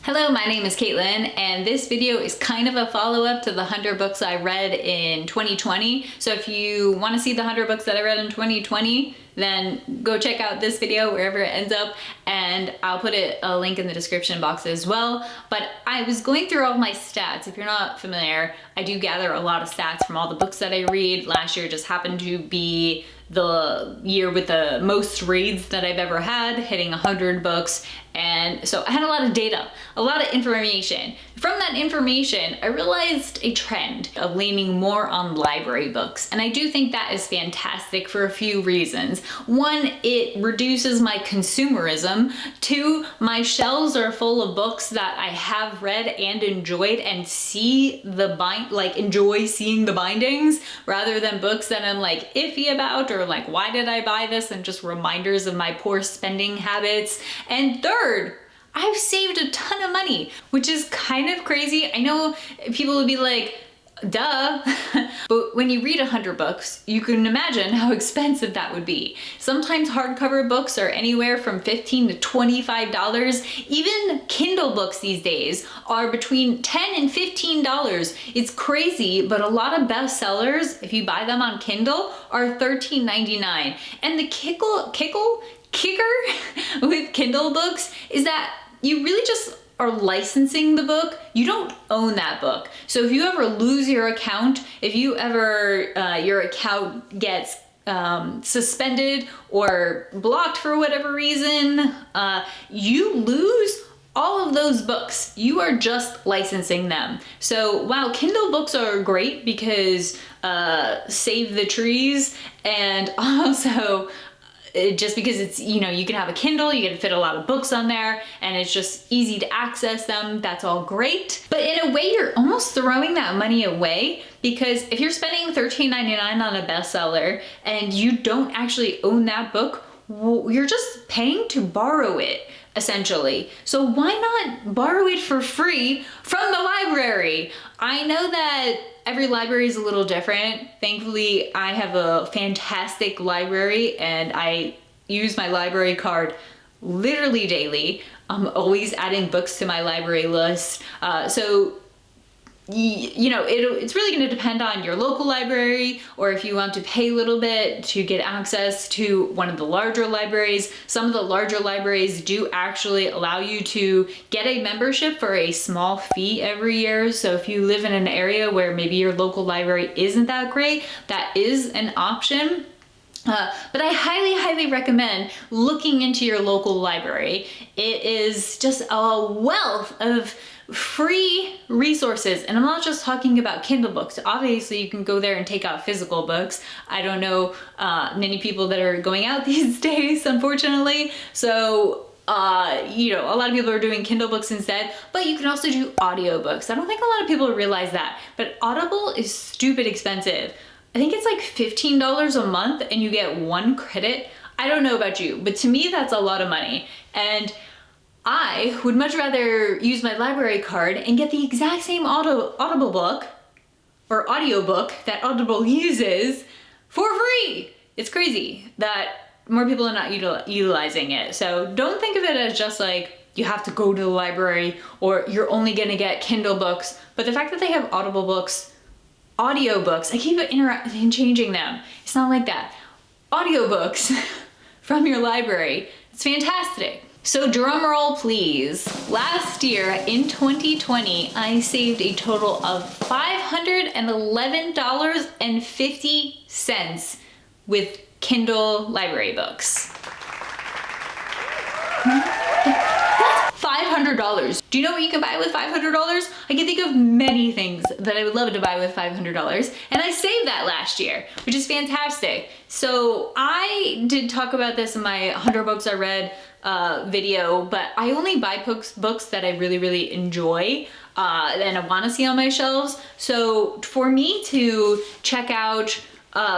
Hello, my name is Caitlin, and this video is kind of a follow-up to the 100 books I read in 2020. So if you want to see the 100 books that I read in 2020, then go check out this video wherever it ends up, and I'll put a link in the description box as well. But I was going through all my stats. If you're not familiar, I do gather a lot of stats from all the books that I read. Last year just happened to be the year with the most reads that I've ever had, hitting 100 books. And so I had a lot of data, a lot of information. From that information, I realized a trend of leaning more on library books. And I do think that is fantastic for a few reasons. One, it reduces my consumerism. Two, my shelves are full of books that I have read and enjoyed and enjoy seeing the bindings, rather than books that I'm like iffy about, or like, why did I buy this? And just reminders of my poor spending habits. And third, I've saved a ton of money, which is kind of crazy. I know people would be like, duh. But when you read 100 books, you can imagine how expensive that would be. Sometimes hardcover books are anywhere from $15 to $25. Even Kindle books these days are between $10 and $15. It's crazy, but a lot of bestsellers, if you buy them on Kindle, are $13.99. And the kicker with Kindle books is that you really just are licensing the book. You don't own that book. So if you ever lose your account, if you ever, your account gets suspended or blocked for whatever reason, you lose all of those books. You are just licensing them. So while Kindle books are great because save the trees, and also just because it's, you can have a Kindle, you can fit a lot of books on there, and it's just easy to access them. That's all great. But in a way, you're almost throwing that money away, because if you're spending $13.99 on a bestseller and you don't actually own that book, you're just paying to borrow it, essentially. So why not borrow it for free from the library? I know that every library is a little different. Thankfully, I have a fantastic library and I use my library card literally daily. I'm always adding books to my library list. It's really going to depend on your local library, or if you want to pay a little bit to get access to one of the larger libraries. Some of the larger libraries do actually allow you to get a membership for a small fee every year. So if you live in an area where maybe your local library isn't that great, that is an option. But I highly recommend looking into your local library. It is just a wealth of free resources, and I'm not just talking about Kindle books. Obviously you can go there and take out physical books. I don't know many people that are going out these days, unfortunately, so a lot of people are doing Kindle books instead. But you can also do audiobooks. I don't think a lot of people realize that, but Audible is stupid expensive. I think it's like $15 a month and you get 1 credit. I don't know about you, but to me that's a lot of money. And I would much rather use my library card and get the exact same Audible book or audiobook that Audible uses for free. It's crazy that more people are not utilizing it. So don't think of it as just like you have to go to the library or you're only gonna get Kindle books. But the fact that they have Audible books, audiobooks, I keep changing them. It's not like that. Audiobooks from your library. It's fantastic. So drum roll please. Last year in 2020, I saved a total of $511.50 with Kindle library books. $500. Do you know what you can buy with $500? I can think of many things that I would love to buy with $500, and I saved that last year, which is fantastic. So I did talk about this in my 100 books I read video, but I only buy books that I really enjoy and I want to see on my shelves. So for me to check out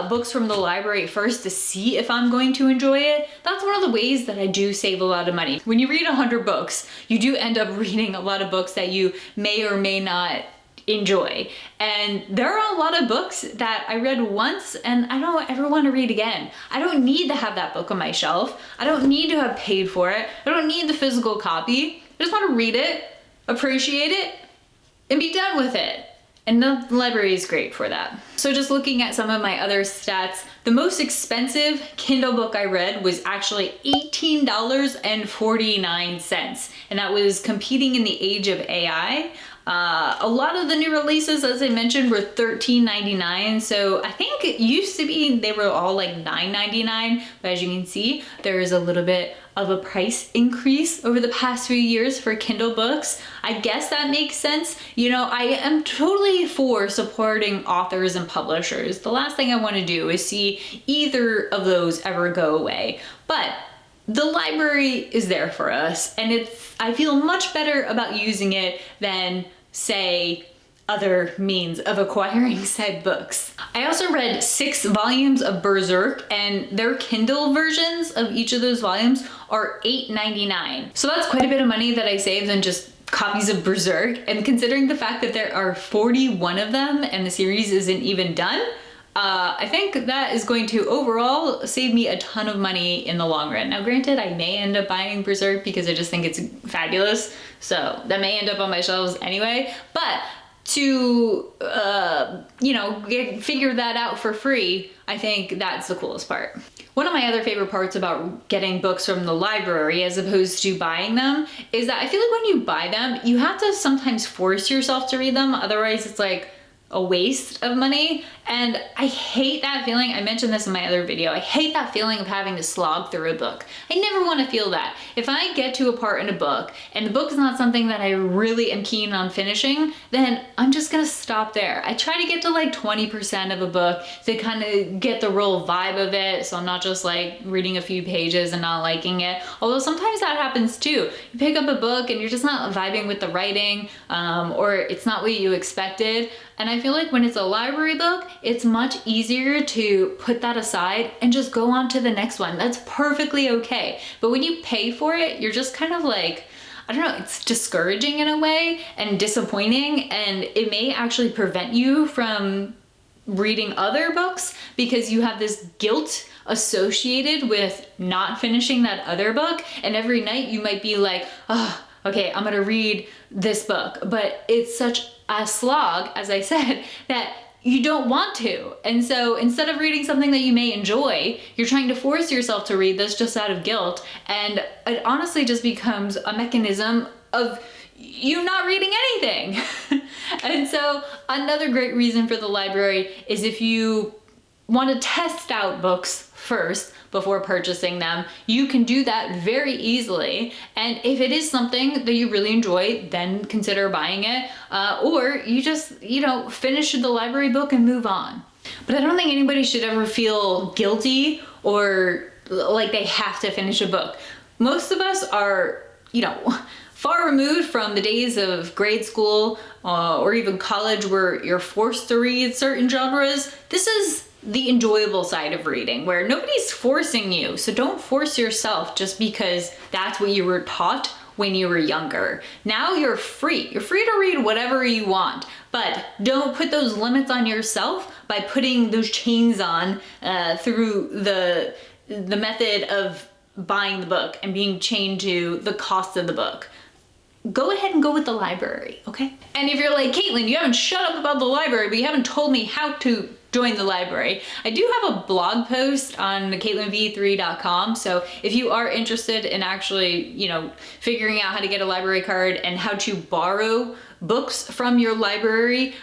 books from the library first to see if I'm going to enjoy it, that's one of the ways that I do save a lot of money. When you read 100 books, you do end up reading a lot of books that you may or may not enjoy. And there are a lot of books that I read once and I don't ever want to read again. I don't need to have that book on my shelf. I don't need to have paid for it. I don't need the physical copy. I just want to read it appreciate it, and be done with it. And the library is great for that. So just looking at some of my other stats, the most expensive Kindle book I read was actually $18.49. And that was competing in the age of AI. A lot of the new releases, as I mentioned, were $13.99. So I think it used to be they were all like $9.99. But as you can see, there is a little bit of a price increase over the past few years for Kindle books. I guess that makes sense. You know, I am totally for supporting authors and publishers. The last thing I want to do is see either of those ever go away. But the library is there for us, and I feel much better about using it than, say, other means of acquiring said books. I also read 6 volumes of Berserk, and their Kindle versions of each of those volumes are $8.99. So that's quite a bit of money that I saved on just copies of Berserk, and considering the fact that there are 41 of them and the series isn't even done, I think that is going to overall save me a ton of money in the long run. Now granted, I may end up buying Berserk because I just think it's fabulous, so that may end up on my shelves anyway, but to, figure that out for free, I think that's the coolest part. One of my other favorite parts about getting books from the library as opposed to buying them is that I feel like when you buy them, you have to sometimes force yourself to read them, otherwise it's like a waste of money. And I hate that feeling. I mentioned this in my other video. I hate that feeling of having to slog through a book. I never want to feel that. If I get to a part in a book and the book is not something that I really am keen on finishing, then I'm just gonna stop there. I try to get to like 20% of a book to kind of get the real vibe of it, so I'm not just like reading a few pages and not liking it. Although sometimes that happens too. You pick up a book and you're just not vibing with the writing, or it's not what you expected. And I feel like when it's a library book, it's much easier to put that aside and just go on to the next one. That's perfectly okay. But when you pay for it, you're just kind of like, I don't know, it's discouraging in a way and disappointing, and it may actually prevent you from reading other books because you have this guilt associated with not finishing that other book. And every night you might be like, oh, okay, I'm gonna read this book, but it's such a slog, as I said, that you don't want to. And so instead of reading something that you may enjoy, you're trying to force yourself to read this just out of guilt. And it honestly just becomes a mechanism of you not reading anything. And so another great reason for the library is if you want to test out books first before purchasing them, you can do that very easily. And if it is something that you really enjoy, then consider buying it. Or you just, finish the library book and move on. But I don't think anybody should ever feel guilty or like they have to finish a book. Most of us are, far removed from the days of grade school or even college where you're forced to read certain genres. This is the enjoyable side of reading, where nobody's forcing you. So don't force yourself just because that's what you were taught when you were younger. Now you're free. You're free to read whatever you want, but don't put those limits on yourself by putting those chains on through the method of buying the book and being chained to the cost of the book. Go ahead and go with the library, okay? And if you're like, Caitlin, you haven't shut up about the library, but you haven't told me how to join the library. I do have a blog post on CaitlinV3.com, so if you are interested in actually, figuring out how to get a library card and how to borrow books from your library,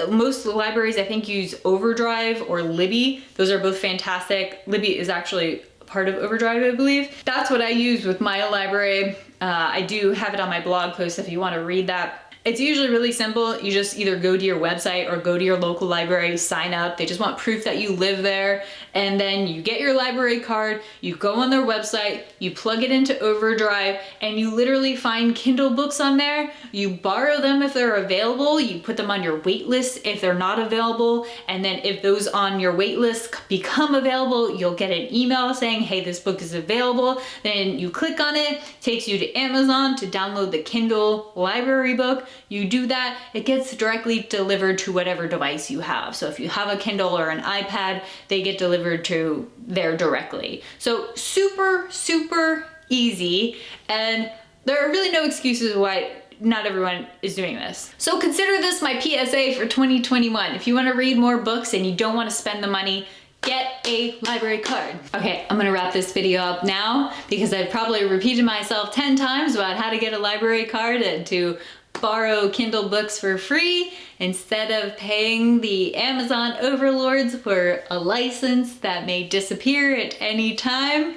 most of the libraries I think use Overdrive or Libby. Those are both fantastic. Libby is actually part of Overdrive, I believe. That's what I use with my library. I do have it on my blog post if you want to read that. It's usually really simple. You just either go to your website or go to your local library, sign up. They just want proof that you live there. And then you get your library card, you go on their website, you plug it into Overdrive, and you literally find Kindle books on there. You borrow them if they're available. You put them on your wait list if they're not available. And then if those on your wait list become available, you'll get an email saying, hey, this book is available. Then you click on it, takes you to Amazon to download the Kindle library book. You do that, it gets directly delivered to whatever device you have. So if you have a Kindle or an iPad, they get delivered to there directly. So super, super easy. And there are really no excuses why not everyone is doing this. So consider this my PSA for 2021. If you want to read more books and you don't want to spend the money, get a library card. Okay, I'm gonna wrap this video up now because I've probably repeated myself 10 times about how to get a library card and to borrow Kindle books for free instead of paying the Amazon overlords for a license that may disappear at any time.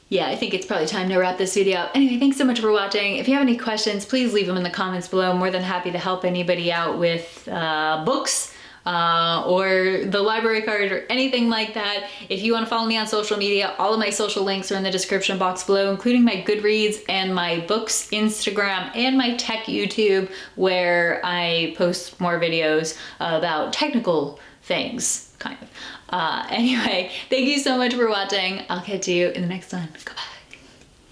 Yeah, I think it's probably time to wrap this video up. Anyway, thanks so much for watching. If you have any questions, please leave them in the comments below. I'm more than happy to help anybody out with books or the library card or anything like that. If you want to follow me on social media, all of my social links are in the description box below, including my Goodreads and my books Instagram and my tech YouTube, where I post more videos about technical things, kind of. Anyway, thank you so much for watching. I'll catch you in the next one. Goodbye.